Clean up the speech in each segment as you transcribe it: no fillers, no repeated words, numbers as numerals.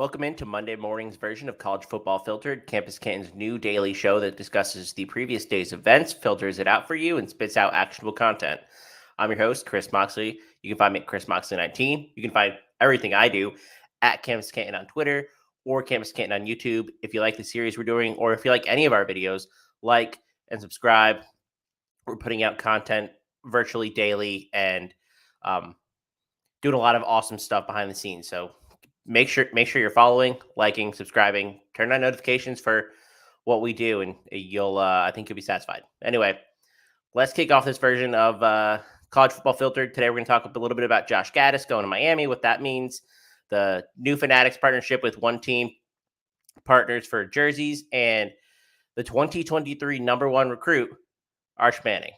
Welcome into Monday morning's version of College Football Filtered, Campus Canton's new daily show that discusses the previous day's events, filters it out for you, and spits out actionable content. I'm your host, Chris Moxley. You can find me at Chris Moxley19. You can find everything I do at Campus Canton on Twitter or Campus Canton on YouTube. If you like the series we're doing, or if you like any of our videos, like and subscribe. We're putting out content virtually daily and um, doing a lot of awesome stuff behind the scenes. So make sure you're following, liking, subscribing, turn on notifications for what we do, and you'll I think you'll be satisfied. Anyway, let's kick off this version of College Football Filtered. Today we're going to talk a little bit about Josh Gattis going to Miami, what that means, the new Fanatics partnership with One Team Partners for jerseys, and the 2023 number one recruit, Arch Manning.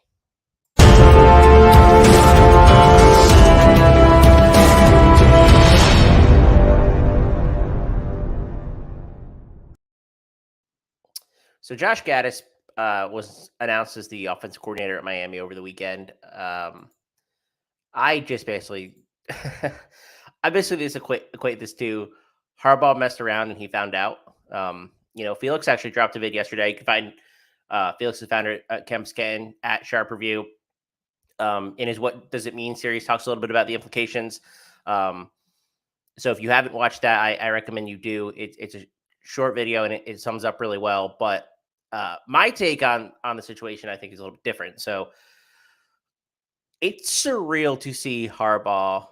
So Josh Gattis was announced as the offensive coordinator at Miami over the weekend. I just basically, I basically just equate this to Harbaugh messed around and he found out. Felix actually dropped a vid yesterday. You can find Felix's founder at Campus Canton at Sharp Review. In his "What Does It Mean" series, talks a little bit about the implications. So if you haven't watched that, I recommend you do. It's a short video and it sums up really well. But my take on the situation, I think, is a little bit different. So it's surreal to see Harbaugh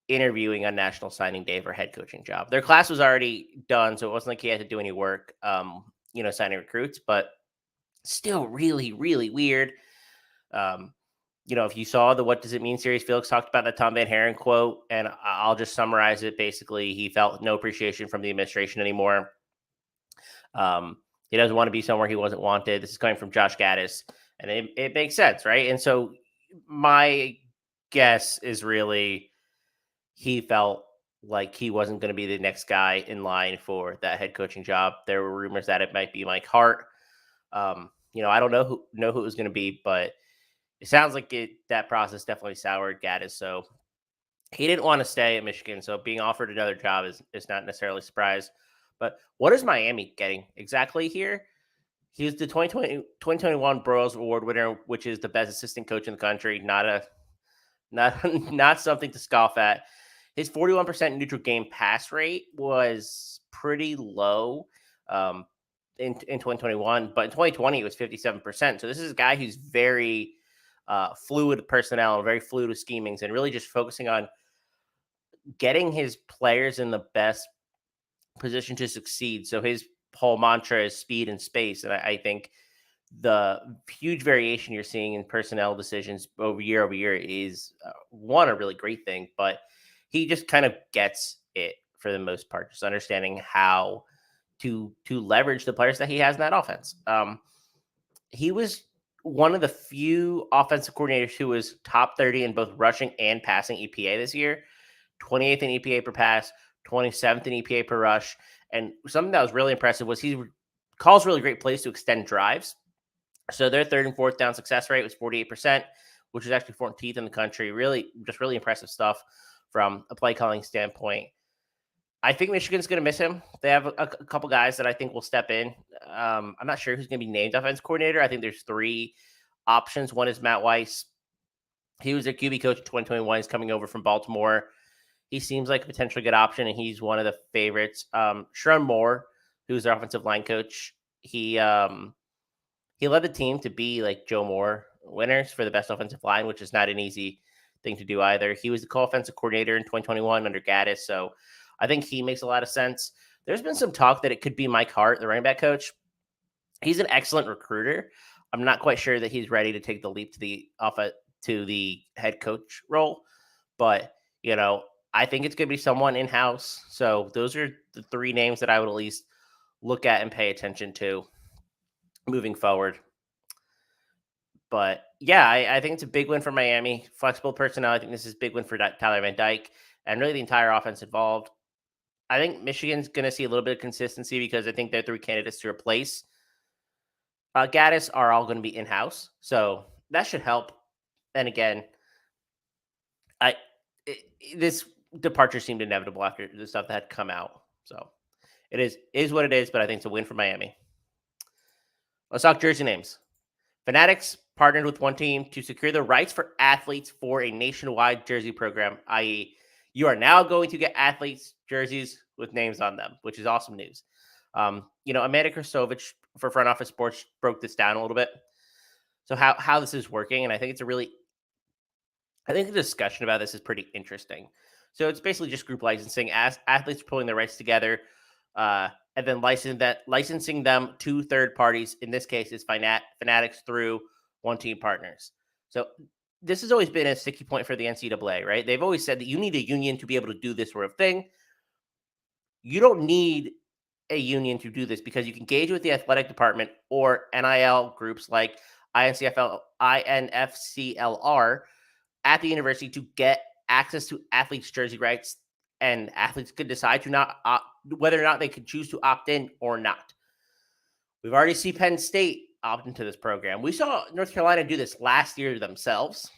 interviewing on National Signing Day for a head coaching job. Their class was already done, so it wasn't like he had to do any work, signing recruits, but still really, really weird. If you saw the "What Does It Mean" series, Felix talked about the Tom Van Haren quote, and I'll just summarize it. Basically, he felt no appreciation from the administration anymore. He doesn't want to be somewhere he wasn't wanted. This is coming from Josh Gattis, and it makes sense, right? And so my guess is really he felt like he wasn't going to be the next guy in line for that head coaching job. There were rumors that it might be Mike Hart. I don't know who it was going to be, but it sounds like that process definitely soured Gattis. So he didn't want to stay at Michigan. So being offered another job is not necessarily a surprise. But what is Miami getting exactly here? He's the 2021 Burroughs Award winner, which is the best assistant coach in the country. Not something to scoff at. His 41% neutral game pass rate was pretty low in 2021, but in 2020 it was 57%. So this is a guy who's very fluid personnel and very fluid with schemings, and really just focusing on getting his players in the best position to succeed. So his whole mantra is speed and space. And I think the huge variation you're seeing in personnel decisions over year is a really great thing, but he just kind of gets it for the most part, just understanding how to leverage the players that he has in that offense. He was one of the few offensive coordinators who was top 30 in both rushing and passing EPA this year, 28th in EPA per pass, 27th in EPA per rush. And something that was really impressive was he calls really great plays to extend drives. So their third and fourth down success rate was 48%, which is actually 14th in the country. Really impressive stuff from a play calling standpoint. I think Michigan's going to miss him. They have a couple guys that I think will step in. I'm not sure who's going to be named offense coordinator. I think there's three options. One is Matt Weiss. He was a QB coach in 2021. He's coming over from Baltimore. He seems like a potentially good option, and he's one of the favorites. Sharon Moore, who's their offensive line coach, he led the team to be like Joe Moore winners for the best offensive line, which is not an easy thing to do either. He was the co-offensive coordinator in 2021 under Gattis, so I think he makes a lot of sense. There's been some talk that it could be Mike Hart, the running back coach. He's an excellent recruiter. I'm not quite sure that he's ready to take the leap to the head coach role, but I think it's going to be someone in-house. So those are the three names that I would at least look at and pay attention to moving forward. But yeah, I think it's a big win for Miami. Flexible personnel. I think this is a big win for Tyler Van Dyke and really the entire offense involved. I think Michigan's going to see a little bit of consistency because I think their three candidates to replace Gattis are all going to be in-house. So that should help. And again, this departure seemed inevitable after the stuff that had come out. So it is what it is, but I think it's a win for Miami. Let's talk jersey names. Fanatics partnered with one team to secure the rights for athletes for a nationwide jersey program, i.e., you are now going to get athletes' jerseys with names on them, which is awesome news. Amanda Krasovich for Front Office Sports broke this down a little bit. So how this is working, and I think the discussion about this is pretty interesting. So it's basically just group licensing as athletes pulling their rights together, and then licensing them to third parties. In this case, is Fanatics through one team partners. So this has always been a sticky point for the NCAA, right? They've always said that you need a union to be able to do this sort of thing. You don't need a union to do this because you can engage with the athletic department or NIL groups like INFCLR at the university to get access to athletes' jersey rights, and athletes could decide to not whether or not they could choose to opt in or not. We've already seen Penn State opt into this program. We saw North Carolina do this last year themselves.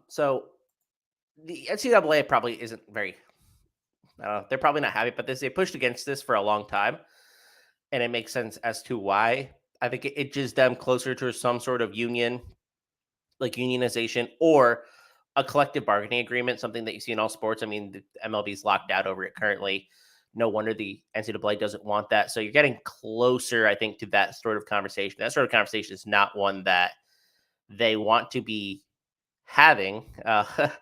So the NCAA probably isn't very. They're probably not happy about this. They pushed against this for a long time, and it makes sense as to why. I think it edges them closer to some sort of union, like unionization or a collective bargaining agreement, something that you see in all sports. I mean, the MLB is locked out over it currently. No wonder the NCAA doesn't want that. So you're getting closer, I think, to that sort of conversation. That sort of conversation is not one that they want to be having, of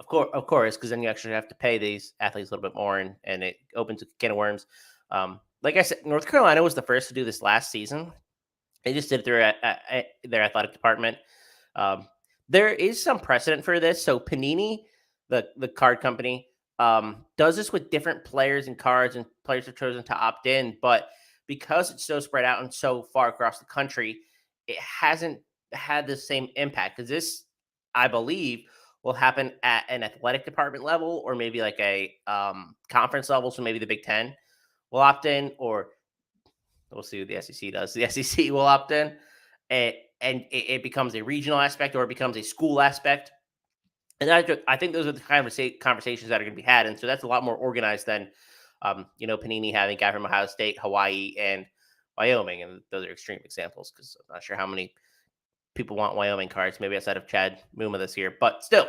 course, because then you actually have to pay these athletes a little bit more, and it opens a can of worms. Like I said, North Carolina was the first to do this last season. They just did it through their athletic department. There is some precedent for this. So Panini, the card company, does this with different players and cards, and players are chosen to opt in. But because it's so spread out and so far across the country, it hasn't had the same impact, because this, I believe, will happen at an athletic department level, or maybe like a conference level. So maybe the Big Ten will opt in, or we'll see what the SEC does. The SEC will opt in, and it becomes a regional aspect, or it becomes a school aspect. And I think those are the kind of conversations that are going to be had. And so that's a lot more organized than, Panini having a guy from Ohio State, Hawaii, and Wyoming. And those are extreme examples, because I'm not sure how many people want Wyoming cards, maybe outside of Chad Muma this year. But still,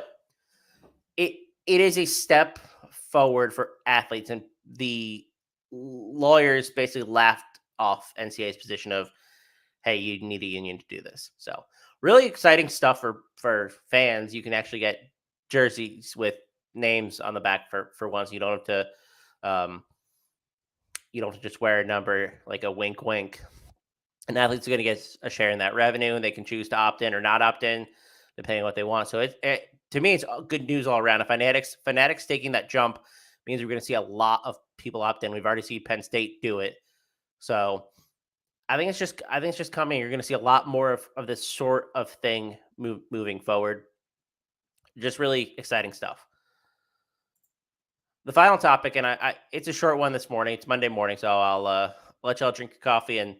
it is a step forward for athletes. And the lawyers basically laughed off NCAA's position of, hey, you need a union to do this. So really exciting stuff for fans. You can actually get jerseys with names on the back for once. You don't have to just wear a number, like a wink wink. And athletes are going to get a share in that revenue, and they can choose to opt in or not opt in, depending on what they want. So to me, it's good news all around. If Fanatics taking that jump means we're going to see a lot of people opt in. We've already seen Penn State do it. So I think it's just coming. You're going to see a lot more of this sort of thing moving forward. Just really exciting stuff. The final topic, and it's a short one this morning. It's Monday morning, so I'll let y'all drink your coffee and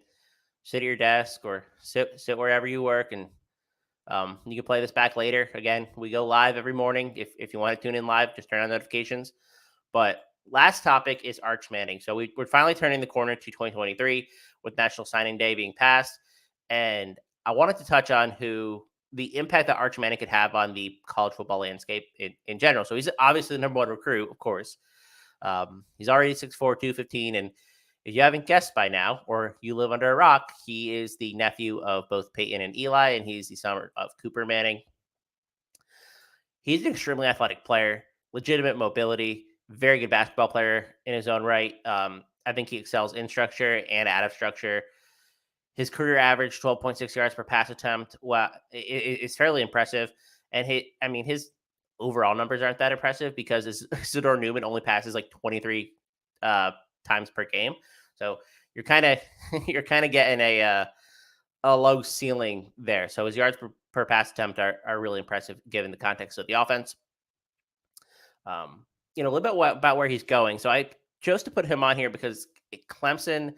sit at your desk, or sit wherever you work, and you can play this back later. Again, we go live every morning. If you want to tune in live, just turn on notifications. But last topic is Arch Manning. So we're finally turning the corner to 2023 with National Signing Day being passed. And I wanted to touch on the impact that Arch Manning could have on the college football landscape in general. So he's obviously the number one recruit, of course. He's already 6'4", 215. And if you haven't guessed by now, or you live under a rock, he is the nephew of both Peyton and Eli, and he's the son of Cooper Manning. He's an extremely athletic player, legitimate mobility, very good basketball player in his own right. I think he excels in structure and out of structure. His career average, 12.6 yards per pass attempt, it's fairly impressive. And his overall numbers aren't that impressive, because Isidore Newman only passes like 23 times per game. So you're kind of getting a low ceiling there. So his yards per pass attempt are really impressive given the context of the offense. A little bit about where he's going. So I chose to put him on here because Clemson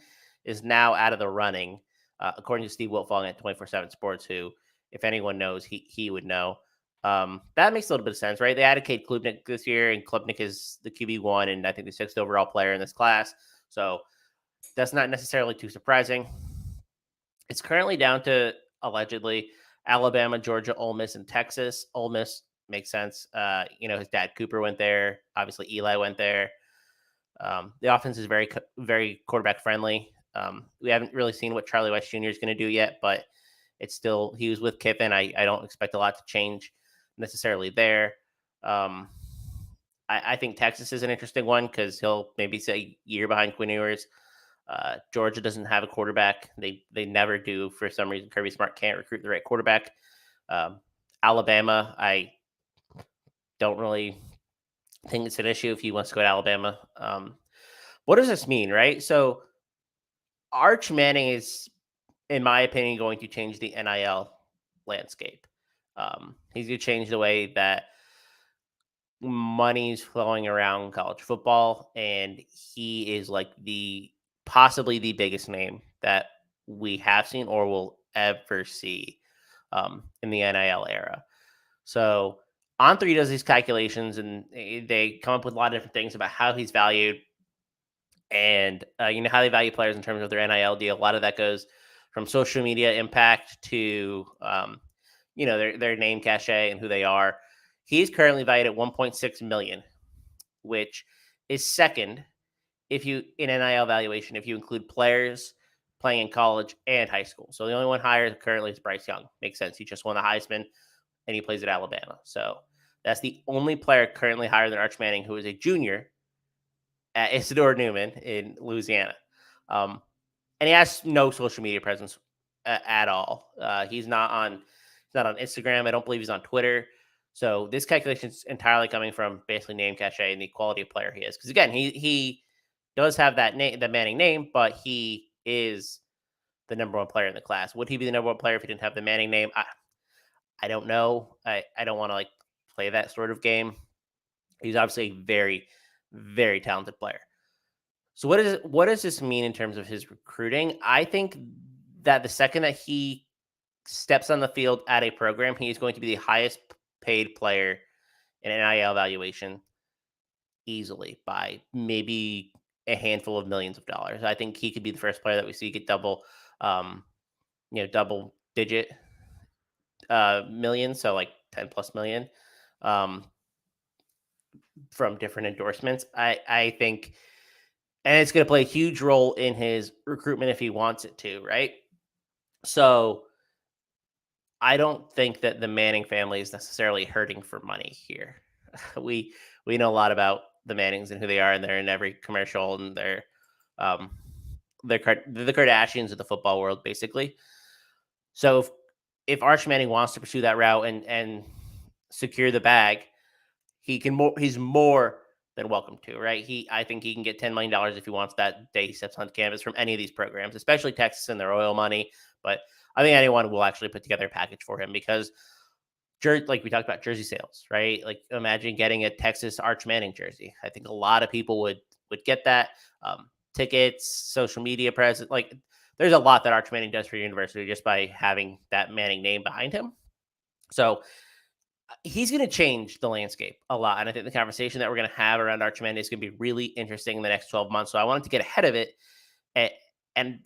is now out of the running, according to Steve Wiltfong at 24/7 Sports, who, if anyone knows, he would know. That makes a little bit of sense, right? They added Kate Klubnik this year, and Klubnik is the QB1 and I think the 6th overall player in this class. So that's not necessarily too surprising. It's currently down to allegedly Alabama, Georgia, Ole Miss, and Texas. Ole Miss makes sense. His dad Cooper went there. Obviously, Eli went there. The offense is very quarterback friendly. We haven't really seen what Charlie Weiss Jr. is going to do yet, but it's still, he was with Kiffin. I don't expect a lot to change necessarily there. I think Texas is an interesting one because he'll maybe say a year behind Quinn Ewers. Georgia doesn't have a quarterback. They never do for some reason. Kirby Smart can't recruit the right quarterback. Alabama, I don't really think it's an issue if he wants to go to Alabama. What does this mean, right? So Arch Manning is, in my opinion, going to change the NIL landscape. He's going to change the way that money's flowing around college football, and he is like possibly the biggest name that we have seen or will ever see in the NIL era. So On3 does these calculations, and they come up with a lot of different things about how he's valued and how they value players in terms of their NIL deal. A lot of that goes from social media impact to their name cachet and who they are. He's currently valued at 1.6 million, which is second in NIL valuation if you include players playing in college and high school. So the only one higher currently is Bryce Young. Makes sense. He just won the Heisman and he plays at Alabama. So that's the only player currently higher than Arch Manning, who is a junior at Isidore Newman in Louisiana. And he has no social media presence at all. He's not on Instagram. I don't believe he's on Twitter. So this calculation is entirely coming from basically name cachet and the quality of player he is. Because again, he does have that name, the Manning name, but he is the number one player in the class. Would he be the number one player if he didn't have the Manning name? I don't know. I don't want to play that sort of game. He's obviously a very, very talented player. So what does this mean in terms of his recruiting? I think that the second that he steps on the field at a program, he is going to be the highest paid player in an NIL evaluation easily by maybe a handful of millions of dollars. I think he could be the first player that we see get double digit millions, so like 10 plus million from different endorsements. I think, and it's going to play a huge role in his recruitment if he wants it to, right? So I don't think that the Manning family is necessarily hurting for money here. We know a lot about the Mannings and who they are, and they're in every commercial, and they're the Kardashians of the football world, basically. So if Arch Manning wants to pursue that route and secure the bag, he's more than welcome to, right? I think he can get $10 million if he wants that day he steps on campus from any of these programs, especially Texas and their oil money. But I think anyone will actually put together a package for him because, like we talked about, jersey sales, right? Like imagine getting a Texas Arch Manning jersey. I think a lot of people would get that. Tickets, social media presence, like there's a lot that Arch Manning does for your university just by having that Manning name behind him. So he's going to change the landscape a lot. And I think the conversation that we're going to have around Arch Manning is going to be really interesting in the next 12 months. So I wanted to get ahead of it and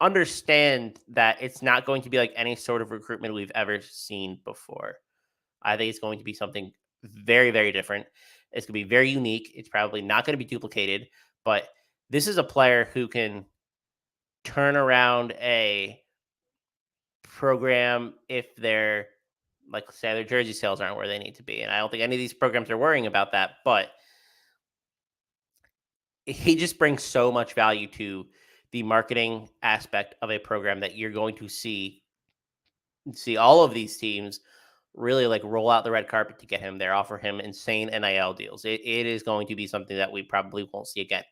understand that it's not going to be like any sort of recruitment we've ever seen before. I think it's going to be something very, very different. It's going to be very unique. It's probably not going to be duplicated, but this is a player who can turn around a program if they're, like, say their jersey sales aren't where they need to be. And I don't think any of these programs are worrying about that, but he just brings so much value to the marketing aspect of a program that you're going to see all of these teams really like roll out the red carpet to get him there, offer him insane NIL deals. It is going to be something that we probably won't see again.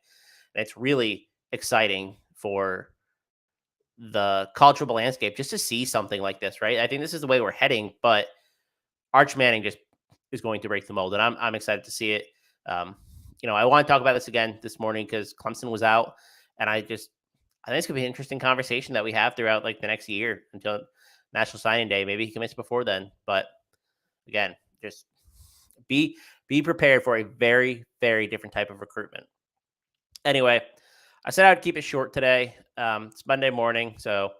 And it's really exciting for the college football landscape just to see something like this, right? I think this is the way we're heading, but Arch Manning just is going to break the mold, and I'm excited to see it. I want to talk about this again this morning because Clemson was out, and I think it's gonna be an interesting conversation that we have throughout like the next year until National Signing Day. Maybe he commits before then, but again, just be prepared for a very, very different type of recruitment. Anyway, I said I'd keep it short today. It's Monday morning, so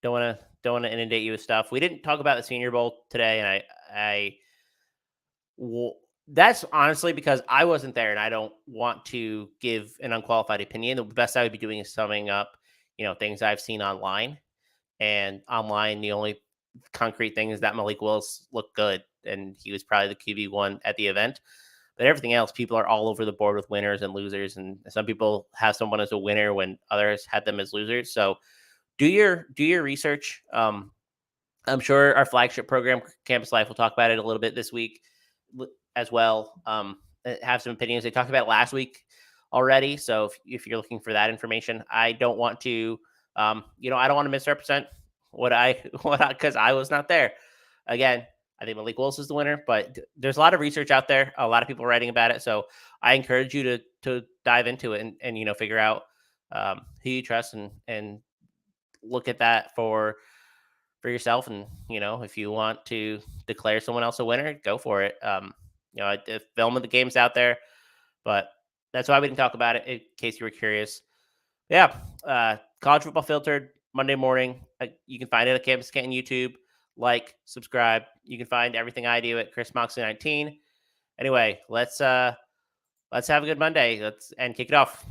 don't want to inundate you with stuff. We didn't talk about the Senior Bowl today, and that's honestly because I wasn't there, and I don't want to give an unqualified opinion. The best I would be doing is summing up, things I've seen online. And online, the only concrete thing is that Malik Willis looked good, and he was probably the QB1 at the event. But everything else, people are all over the board with winners and losers, and some people have someone as a winner when others had them as losers. So do your research. I'm sure our flagship program, Campus Life, will talk about it a little bit this week as well. Have some opinions. They talked about it last week already. So if you're looking for that information, I don't want to, I don't want to misrepresent because I was not there. Again, I think Malik Willis is the winner, but there's a lot of research out there, a lot of people writing about it. So I encourage you to dive into it and figure out who you trust and look at that for yourself. And, if you want to declare someone else a winner, go for it. The film of the game's out there, but that's why we didn't talk about it in case you were curious. Yeah. College Football Filtered Monday morning. You can find it at Campus Canton YouTube. Like, subscribe. You can find everything I do at Chris Moxley 19. Anyway, let's have a good Monday. And kick it off.